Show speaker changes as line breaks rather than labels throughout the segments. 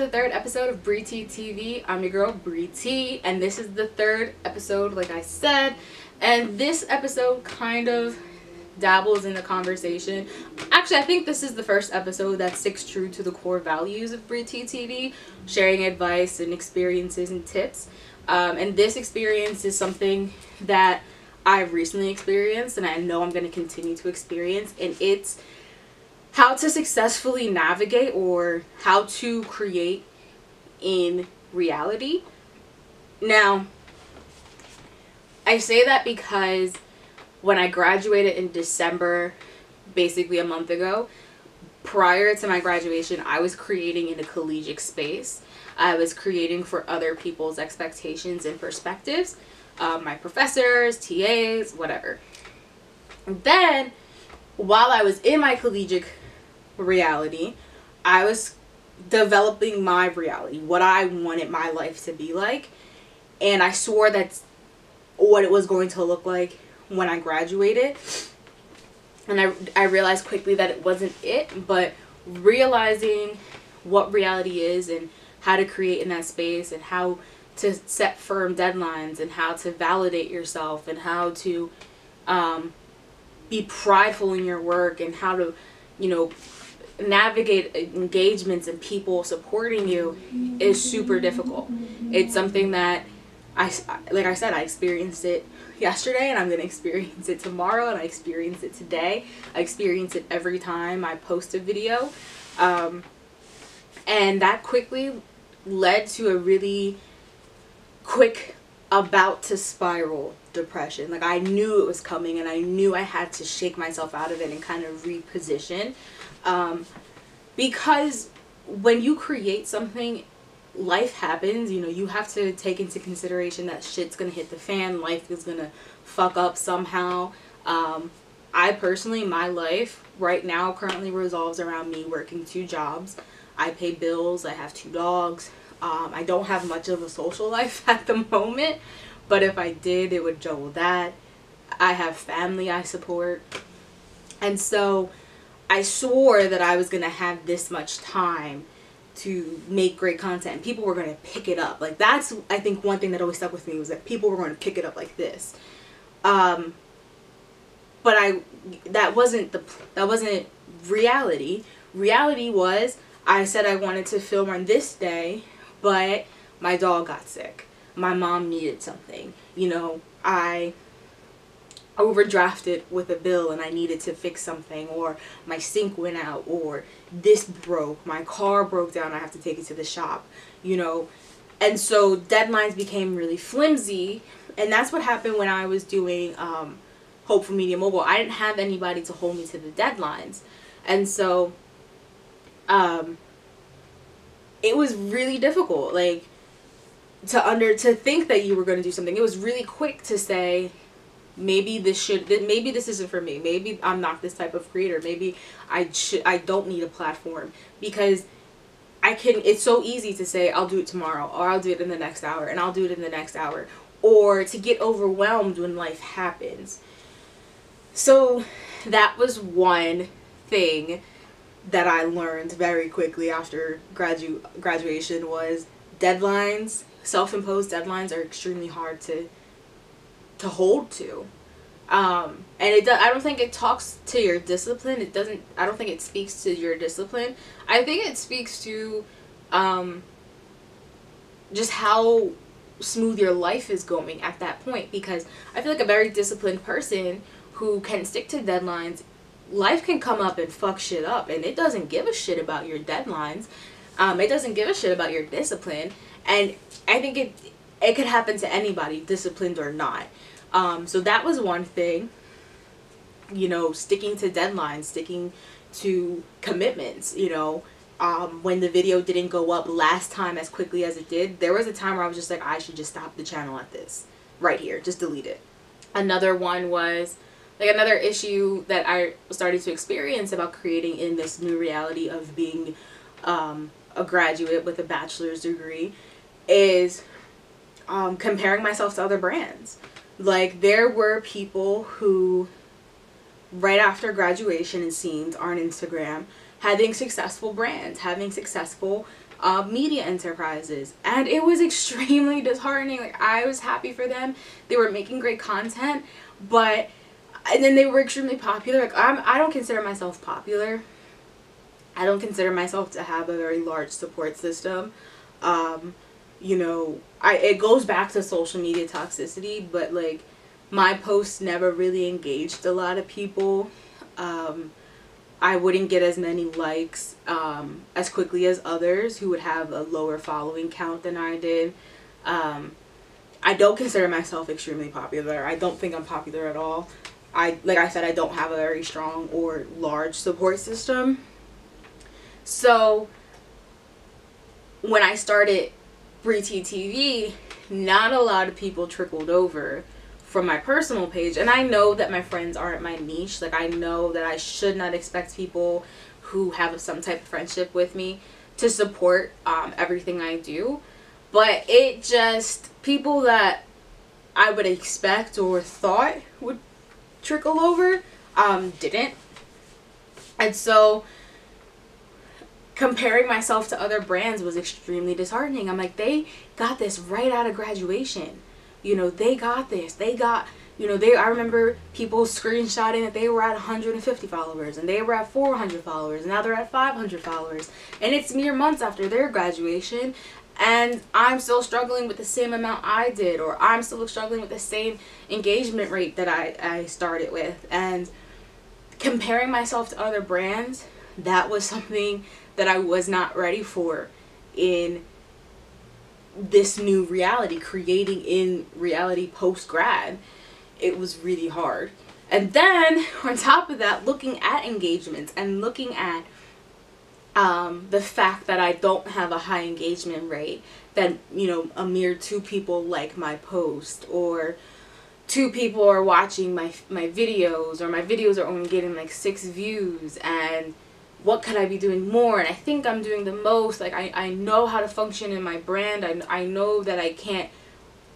the third episode of Brie T TV. I'm your girl, Brie T, and this is the third episode, like I said. And this episode kind of dabbles in the conversation. Actually, I think this is the first episode that sticks true to the core values of Brie T TV, sharing advice and experiences and tips. And this experience is something that I've recently experienced, and I know I'm going to continue to experience, and it's how to successfully navigate or how to create in reality. Now, I say that because when I graduated in December, basically a month ago, prior to my graduation, I was creating in a collegiate space. I was creating for other people's expectations and perspectives, my professors, TAs, whatever. And then, while I was in my collegiate reality, I was developing my reality, what I wanted my life to be like, and I swore that's what it was going to look like when I graduated. And I realized quickly that it wasn't it, but realizing what reality is and how to create in that space and how to set firm deadlines and how to validate yourself and how to be prideful in your work and how to, navigate engagements and people supporting you is super difficult. It's something that like I said, I experienced it yesterday, and I'm going to experience it tomorrow, and I experience it today. I experience it every time I post a video. And that quickly led to a really quick about to spiral depression. Like, I knew it was coming, and I knew I had to shake myself out of it and kind of reposition. Because when you create something, life happens. You have to take into consideration that shit's gonna hit the fan. Life is gonna fuck up somehow. I personally, my life right now currently revolves around me working 2 jobs. I pay bills. I have 2 dogs. I don't have much of a social life at the moment, but if I did, it would juggle that. I have family I support, and so I swore that I was gonna have this much time to make great content, and people were going to pick it up. Like, that's, I think, one thing that always stuck with me, was that people were going to pick it up like this. But that wasn't reality. Reality was, I said I wanted to film on this day, but my dog got sick. My mom needed something. I overdrafted with a bill and I needed to fix something, or my sink went out, or this broke, my car broke down, I have to take it to the shop, and so deadlines became really flimsy. And that's what happened when I was doing Hope for Media Mobile. I didn't have anybody to hold me to the deadlines, and so it was really difficult, like, to think that you were going to do something. It was really quick to say, maybe this isn't for me. Maybe I'm not this type of creator. Maybe I don't need a platform, because it's so easy to say, I'll do it tomorrow, or I'll do it in the next hour, and I'll do it in the next hour, or to get overwhelmed when life happens. So that was one thing that I learned very quickly after graduation, was deadlines, self-imposed deadlines, are extremely hard to hold to, and I don't think it talks to your discipline. I don't think it speaks to your discipline. I think it speaks to just how smooth your life is going at that point, because I feel like a very disciplined person who can stick to deadlines, life can come up and fuck shit up, and it doesn't give a shit about your deadlines. It doesn't give a shit about your discipline, and I think it could happen to anybody, disciplined or not. So that was one thing, sticking to deadlines, sticking to commitments. When the video didn't go up last time as quickly as it did, there was a time where I was just like, I should just stop the channel at this right here, just delete it. Another one was, like, another issue that I started to experience about creating in this new reality of being a graduate with a bachelor's degree is comparing myself to other brands. Like, there were people who, right after graduation, it seemed, on Instagram, having successful brands, having successful media enterprises, and it was extremely disheartening. Like, I was happy for them. They were making great content, and then they were extremely popular. Like, I don't consider myself popular. I don't consider myself to have a very large support system. You know, it goes back to social media toxicity, but like, my posts never really engaged a lot of people. I wouldn't get as many likes as quickly as others who would have a lower following count than I did. I don't consider myself extremely popular. I don't think I'm popular at all. Like I said, I don't have a very strong or large support system. So when I started Brie T TV, not a lot of people trickled over from my personal page. And I know that my friends aren't my niche. Like, I know that I should not expect people who have some type of friendship with me to support everything I do. But it just, people that I would expect or thought would trickle over didn't. And so comparing myself to other brands was extremely disheartening. I'm like, they got this right out of graduation. You know, they got this. They got, you know, I remember people screenshotting that they were at 150 followers and they were at 400 followers and now they're at 500 followers. And it's mere months after their graduation, and I'm still struggling with the same amount I did, or I'm still struggling with the same engagement rate that I started with. And comparing myself to other brands, that was something that I was not ready for in this new reality, creating in reality post-grad. It was really hard. And then on top of that, looking at engagements and looking at the fact that I don't have a high engagement rate, that, you know, a mere 2 people like my post, or 2 people are watching my videos, or my videos are only getting like 6 views, and what could I be doing more? And I think I'm doing the most. Like, I know how to function in my brand. I know that I can't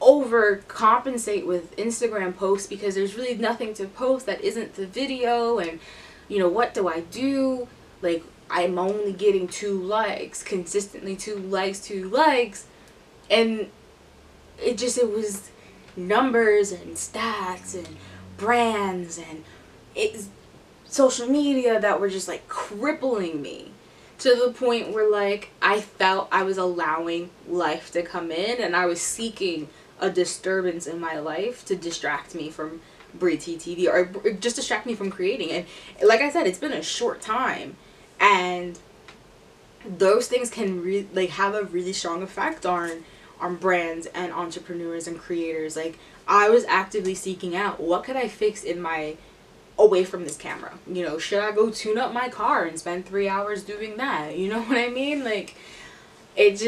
overcompensate with Instagram posts because there's really nothing to post that isn't the video. And, you know, what do I do? Like, I'm only getting 2 likes, consistently 2 likes. And it was numbers and stats and brands and social media that were just like crippling me, to the point where like I felt I was allowing life to come in, and I was seeking a disturbance in my life to distract me from Brie T TV, or just distract me from creating. And like I said, it's been a short time, and those things can have a really strong effect on brands and entrepreneurs and creators. Like, I was actively seeking out, what could I fix in my away from this camera? You know, should I go tune up my car and spend 3 hours doing that? You know what I mean? Like, it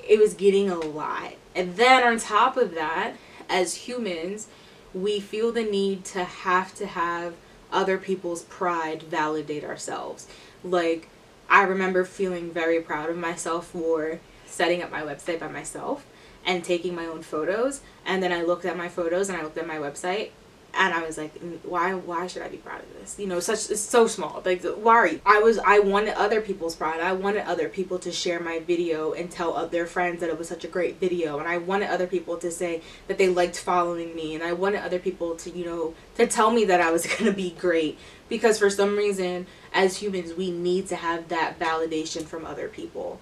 was getting a lot. And then on top of that, as humans, we feel the need to have other people's pride validate ourselves. Like, I remember feeling very proud of myself for setting up my website by myself and taking my own photos. And then I looked at my photos and I looked at my website, and I was like, why should I be proud of this? You know, it's so small. Like, why are you? I wanted other people's pride. I wanted other people to share my video and tell their friends that it was such a great video. And I wanted other people to say that they liked following me. And I wanted other people to, you know, to tell me that I was going to be great. Because for some reason, as humans, we need to have that validation from other people.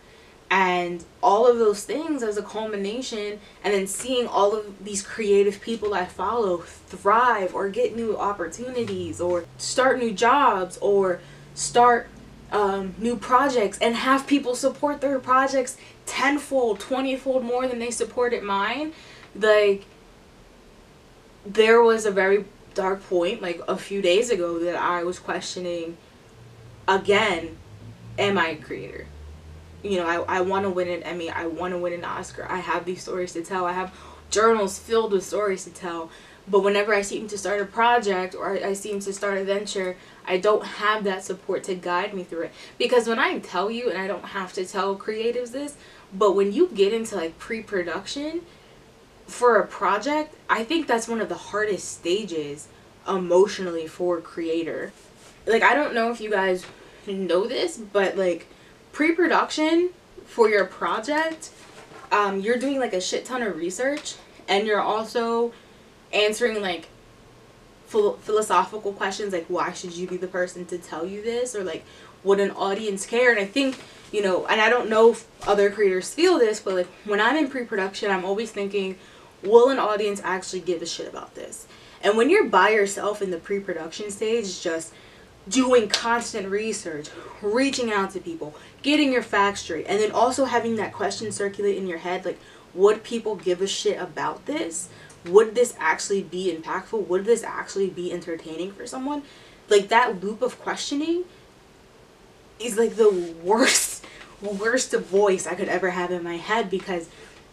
And all of those things as a culmination, and then seeing all of these creative people I follow thrive or get new opportunities or start new jobs or start new projects, and have people support their projects tenfold, 20-fold more than they supported mine. Like, there was a very dark point like a few days ago that I was questioning again, am I a creator? You know, I want to win an Emmy. I want to win an Oscar. I have these stories to tell. I have journals filled with stories to tell. But whenever I seem to start a project or I seem to start a venture, I don't have that support to guide me through it. Because when I tell you, and I don't have to tell creatives this, but when you get into like pre-production for a project, I think that's one of the hardest stages emotionally for a creator. Like, I don't know if you guys know this, but like, pre-production for your project, you're doing like a shit ton of research, and you're also answering like philosophical questions, like why should you be the person to tell you this, or like would an audience care? And I think, you know, and I don't know if other creators feel this, but like when I'm in pre-production, I'm always thinking, will an audience actually give a shit about this? And when you're by yourself in the pre-production stage, just doing constant research, reaching out to people, getting your facts straight, and then also having that question circulate in your head, like, would people give a shit about this? Would this actually be impactful? Would this actually be entertaining for someone? Like, that loop of questioning is like the worst voice I could ever have in my head, because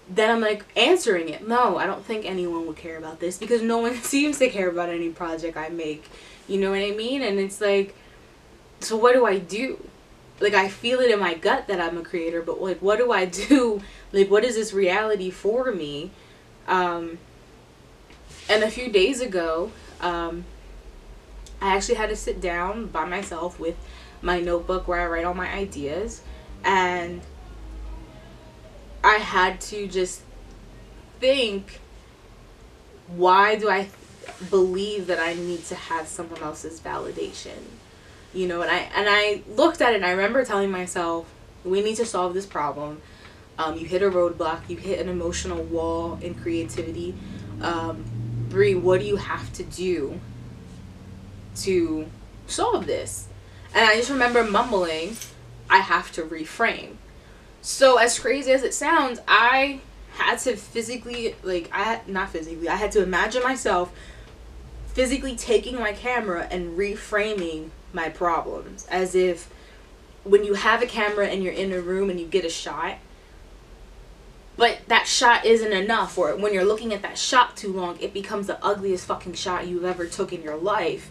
then I'm like answering it. No, I don't think anyone would care about this, because no one seems to care about any project I make. You know what I mean? And it's like, so what do I do? Like, I feel it in my gut that I'm a creator, but like, what do I do? Like, what is this reality for me? And a few days ago, I actually had to sit down by myself with my notebook where I write all my ideas, and I had to just think, why do I believe that I need to have someone else's validation? You know, and I looked at it, and I remember telling myself, we need to solve this problem. You hit a roadblock, you hit an emotional wall in creativity. Brie, what do you have to do to solve this? And I just remember mumbling, I have to reframe. So as crazy as it sounds, I had to physically, like, I had to imagine myself physically taking my camera and reframing my problems, as if when you have a camera and you're in a room and you get a shot, but that shot isn't enough, or when you're looking at that shot too long, it becomes the ugliest fucking shot you've ever took in your life,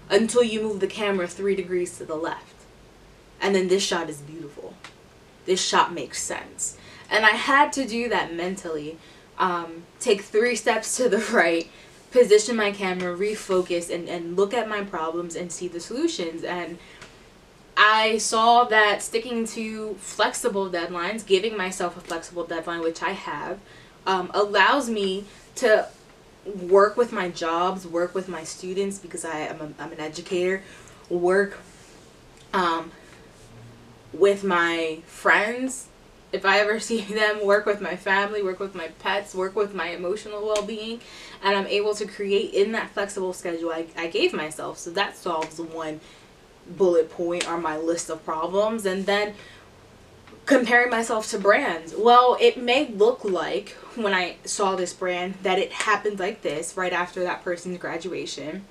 until you move the camera 3 degrees to the left, and then this shot is beautiful. This shot makes sense. And I had to do that mentally. Take 3 steps to the right, position my camera, refocus, and look at my problems and see the solutions. And I saw that sticking to flexible deadlines, giving myself a flexible deadline, which I have, allows me to work with my jobs, work with my students, because I'm an educator, work with my friends, if I ever see them, work with my family, work with my pets, work with my emotional well-being, and I'm able to create in that flexible schedule I gave myself. So that solves one bullet point on my list of problems. And then comparing myself to brands. Well, it may look like, when I saw this brand, that it happened like this right after that person's graduation,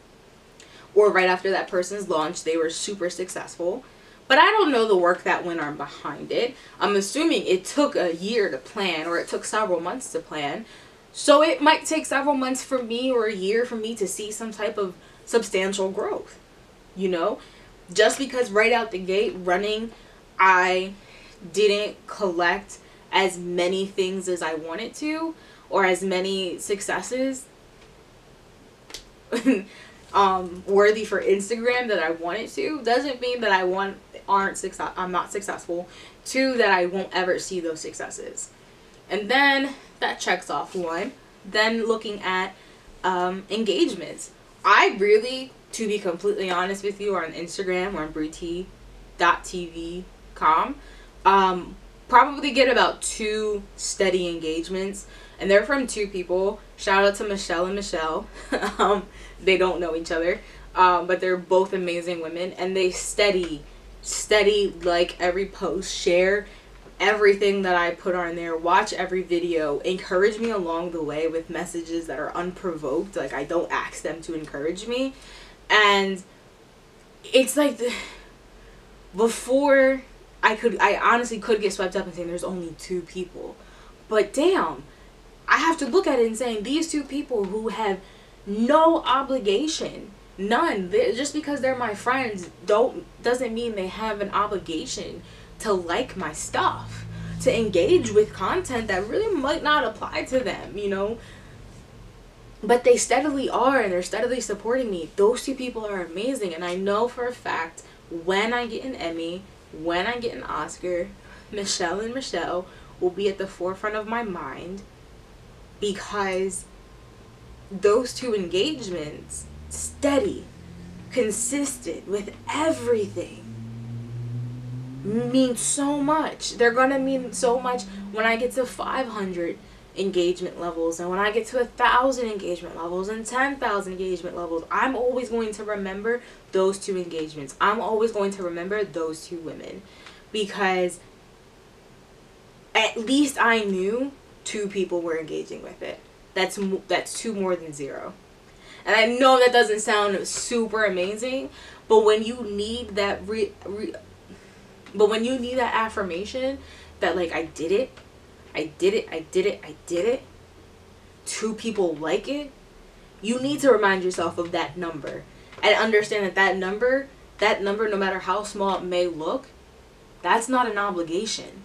or right after that person's launch. They were super successful. But I don't know the work that went on behind it. I'm assuming it took a year to plan, or it took several months to plan. So it might take several months for me, or a year for me, to see some type of substantial growth. You know? Just because right out the gate running, I didn't collect as many things as I wanted to, or as many successes worthy for Instagram that I wanted to, doesn't mean that I'm not successful. 2, that I won't ever see those successes. And then that checks off 1. Then looking at engagements. I really, to be completely honest with you, on Instagram or on Brie T TV probably get about 2 steady engagements, and they're from 2 people. Shout out to Michelle and Michelle. They don't know each other, but they're both amazing women, and they steady like every post, share everything that I put on there, watch every video, encourage me along the way with messages that are unprovoked. Like, I don't ask them to encourage me. And it's like, before I honestly could get swept up in saying there's only 2 people, but damn, I have to look at it and saying these 2 people who have no obligation, none, just because they're my friends doesn't mean they have an obligation to like my stuff, to engage with content that really might not apply to them, you know. But they steadily are, and they're steadily supporting me. Those 2 people are amazing, and I know for a fact when I get an Emmy, when I get an Oscar, Michelle and Michelle will be at the forefront of my mind, because those two engagements, steady, consistent with everything, mean so much. They're gonna mean so much when I get to 500 engagement levels, and when I get to 1,000 engagement levels and 10,000 engagement levels. I'm always going to remember those two engagements. I'm always going to remember those two women, because at least I knew 2 people were engaging with it. That's 2 more than 0. And I know that doesn't sound super amazing, but when you need that but when you need that affirmation that, like, I did it, 2 people like it, you need to remind yourself of that number and understand that number, no matter how small it may look, that's not an obligation.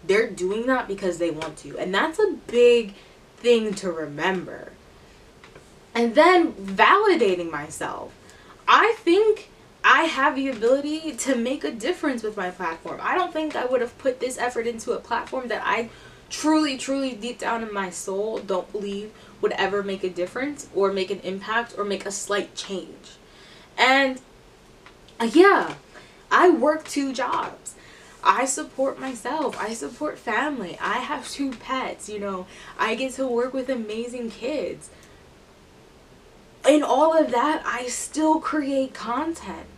They're doing that because they want to. And that's a big thing to remember. And then validating myself. I think I have the ability to make a difference with my platform. I don't think I would have put this effort into a platform that I truly deep down in my soul don't believe would ever make a difference or make an impact or make a slight change. And yeah, I work 2 jobs. I support myself. I support family. I have 2 pets, you know. I get to work with amazing kids. In all of that, I still create content.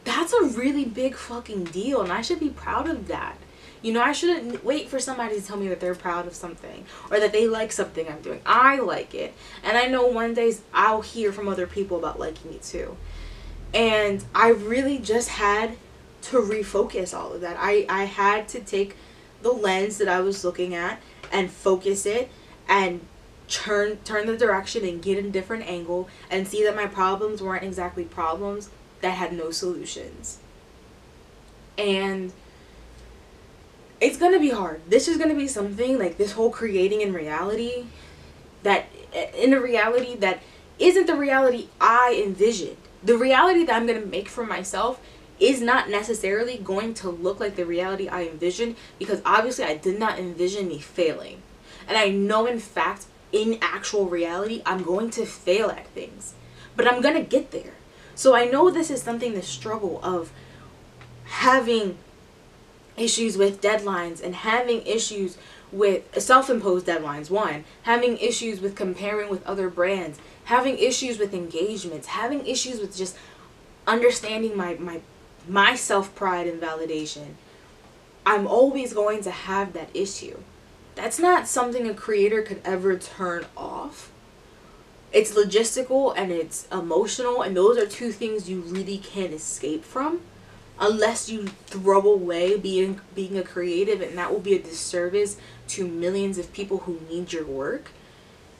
That's a really big fucking deal, and I should be proud of that. You know, I shouldn't wait for somebody to tell me that they're proud of something or that they like something I'm doing. I like it. And I know one day I'll hear from other people about liking it too. And I really just had to refocus all of that. I had to take the lens that I was looking at and focus it and turn the direction and get a different angle and see that my problems weren't exactly problems that had no solutions. And it's gonna be hard. This is gonna be something like this whole creating in reality, that in a reality that isn't the reality I envisioned. The reality that I'm gonna make for myself is not necessarily going to look like the reality I envisioned, because obviously I did not envision me failing. And I know, in fact, in actual reality, I'm going to fail at things, but I'm gonna get there. So I know this is something, the struggle of having issues with deadlines and having issues with self-imposed deadlines, one, having issues with comparing with other brands, having issues with engagements, having issues with just understanding my self-pride and validation. I'm always going to have that issue. That's not something a creator could ever turn off. It's logistical and it's emotional, and those are 2 things you really can't escape from unless you throw away being a creative, and that will be a disservice to millions of people who need your work.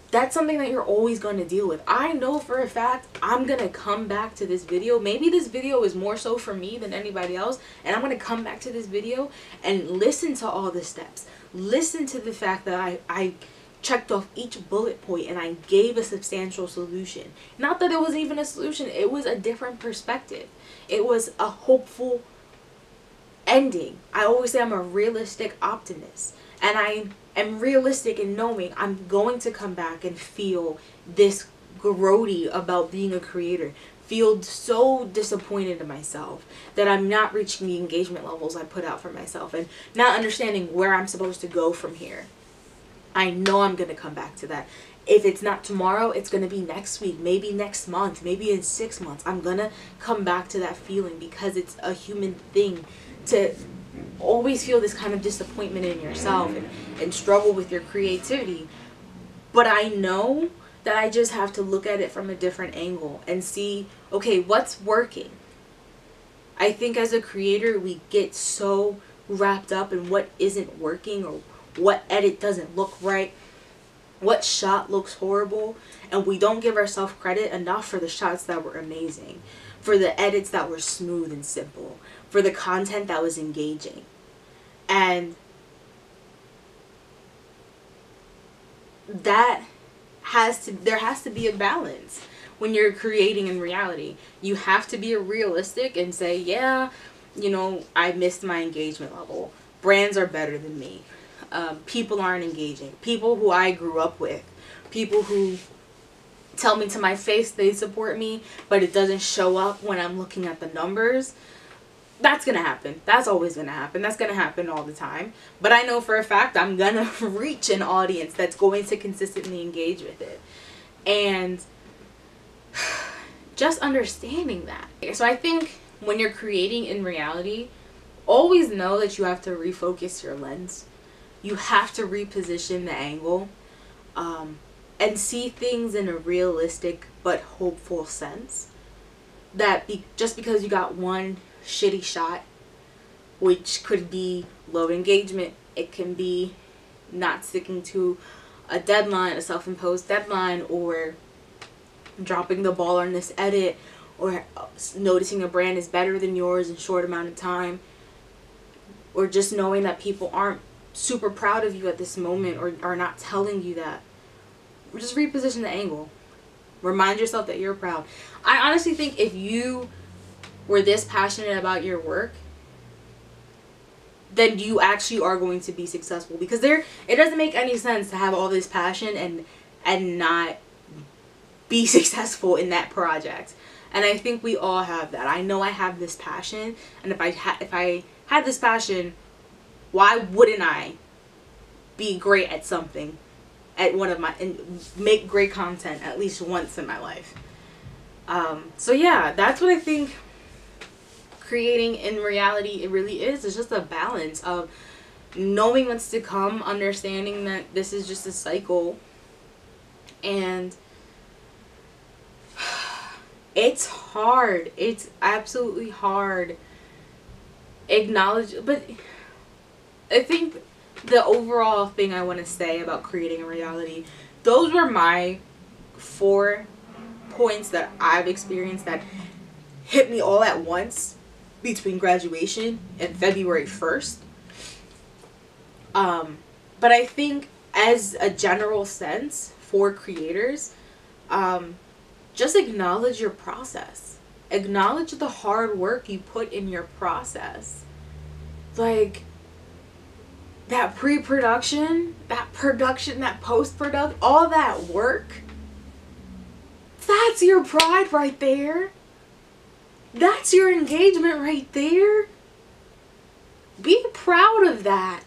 That's something that you're always going to deal with. I know for a fact I'm going to come back to this video. Maybe this video is more so for me than anybody else, and I'm going to come back to this video and listen to all the steps. Listen to the fact that I checked off each bullet point and I gave a substantial solution. Not that it was even a solution, it was a different perspective. It was a hopeful ending. I always say I'm a realistic optimist, and I am realistic in knowing I'm going to come back and feel this grody about being a creator, feel so disappointed in myself that I'm not reaching the engagement levels I put out for myself and not understanding where I'm supposed to go from here. I know I'm going to come back to that. If it's not tomorrow, it's going to be next week, maybe next month, maybe in 6 months. I'm going to come back to that feeling, because it's a human thing to always feel this kind of disappointment in yourself and struggle with your creativity. But I know that I just have to look at it from a different angle and see, okay, what's working? I think as a creator, we get so wrapped up in what isn't working, or what edit doesn't look right, what shot looks horrible, and we don't give ourselves credit enough for the shots that were amazing, for the edits that were smooth and simple, for the content that was engaging. And there has to be a balance when you're creating in reality. You have to be realistic and say, yeah, you know, I missed my engagement level. Brands are better than me. People aren't engaging. People who I grew up with. People who tell me to my face they support me, but it doesn't show up when I'm looking at the numbers. That's going to happen. That's always going to happen. That's going to happen all the time. But I know for a fact I'm going to reach an audience that's going to consistently engage with it. And just understanding that. So I think when you're creating in reality, always know that you have to refocus your lens. You have to reposition the angle and see things in a realistic but hopeful sense. That just because you got one shitty shot, which could be low engagement, it can be not sticking to a deadline, a self-imposed deadline, or dropping the ball on this edit, or noticing a brand is better than yours in a short amount of time, or just knowing that people aren't super proud of you at this moment, or are not telling you that. Just reposition the angle. Remind yourself that you're proud. I honestly think if you were this passionate about your work, then you actually are going to be successful, because it doesn't make any sense to have all this passion and not be successful in that project. And I think we all have that. I know I have this passion, and if I had this passion, why wouldn't I be great at something, at one of my, and make great content at least once in my life? So yeah, that's what I think creating in reality it really is. It's just a balance of knowing what's to come, understanding that this is just a cycle, and it's hard. It's absolutely hard. Acknowledge, but I think the overall thing I want to say about creating a reality, those were my 4 points that I've experienced that hit me all at once between graduation and February 1st. But I think as a general sense for creators, just acknowledge your process. Acknowledge the hard work you put in your process. Like, that pre-production, that production, that post-production, all that work, that's your pride right there. That's your engagement right there. Be proud of that.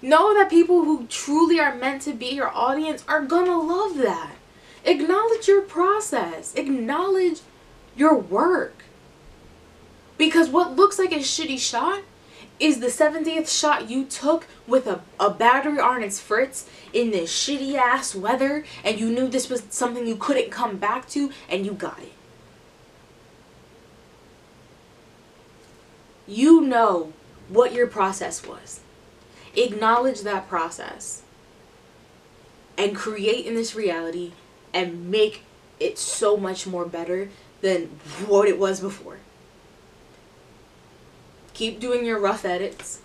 Know that people who truly are meant to be your audience are gonna love that. Acknowledge your process. Acknowledge your work. Because what looks like a shitty shot is the 70th shot you took with a battery on its fritz in this shitty ass weather, and you knew this was something you couldn't come back to, and you got it. You know what your process was. Acknowledge that process and create in this reality and make it so much more better than what it was before. Keep doing your rough edits,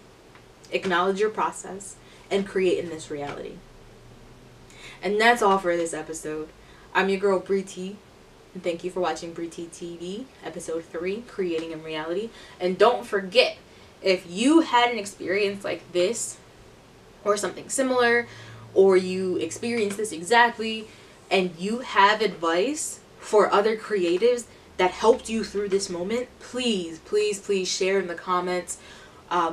acknowledge your process, and create in this reality. And that's all for this episode. I'm your girl Brie T, and thank you for watching Brie T TV, episode 3, Creating in Reality. And don't forget, if you had an experience like this, or something similar, or you experienced this exactly, and you have advice for other creatives that helped you through this moment, please, please, please share in the comments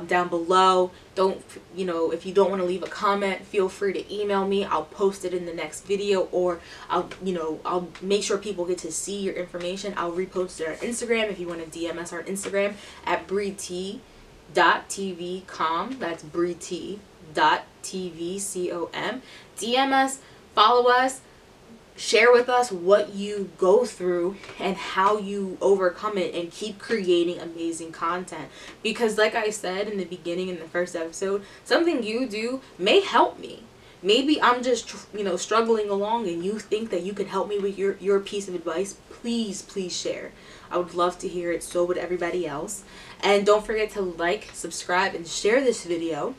down below. Don't, if you don't want to leave a comment, feel free to email me. I'll post it in the next video, or I'll make sure people get to see your information. I'll repost it on Instagram if you want to DM us on Instagram at BrieT.tvcom. That's BrieT.tvcom. DM us, follow us, share with us what you go through and how you overcome it, and keep creating amazing content. Because like I said in the beginning, in the first episode, something you do may help me. Maybe I'm just struggling along, and you think that you could help me with your piece of advice. Please, please share. I would love to hear it. So would everybody else. And don't forget to like, subscribe, and share this video.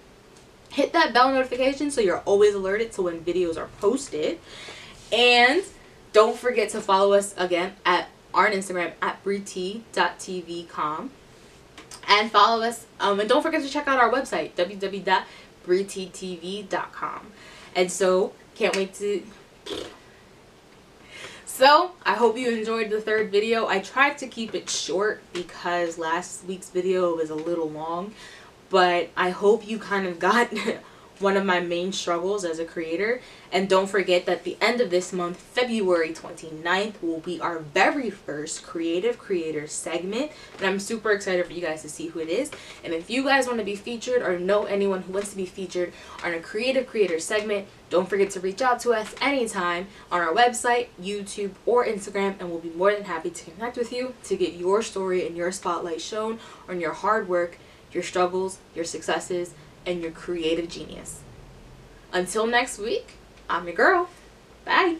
Hit that bell notification so you're always alerted to when videos are posted. And don't forget to follow us again on Instagram at BrieT.tvcom. and follow us. And don't forget to check out our website, www.brietttv.com. And so, can't wait to... So, I hope you enjoyed the third video. I tried to keep it short because last week's video was a little long. But I hope you kind of got one of my main struggles as a creator. And don't forget that the end of this month, February 29th, will be our very first Creative Creator segment. And I'm super excited for you guys to see who it is. And if you guys want to be featured or know anyone who wants to be featured on a Creative Creator segment, don't forget to reach out to us anytime on our website, YouTube, or Instagram. And we'll be more than happy to connect with you to get your story and your spotlight shown on your hard work, your struggles, your successes, and your creative genius. Until next week, I'm your girl. Bye.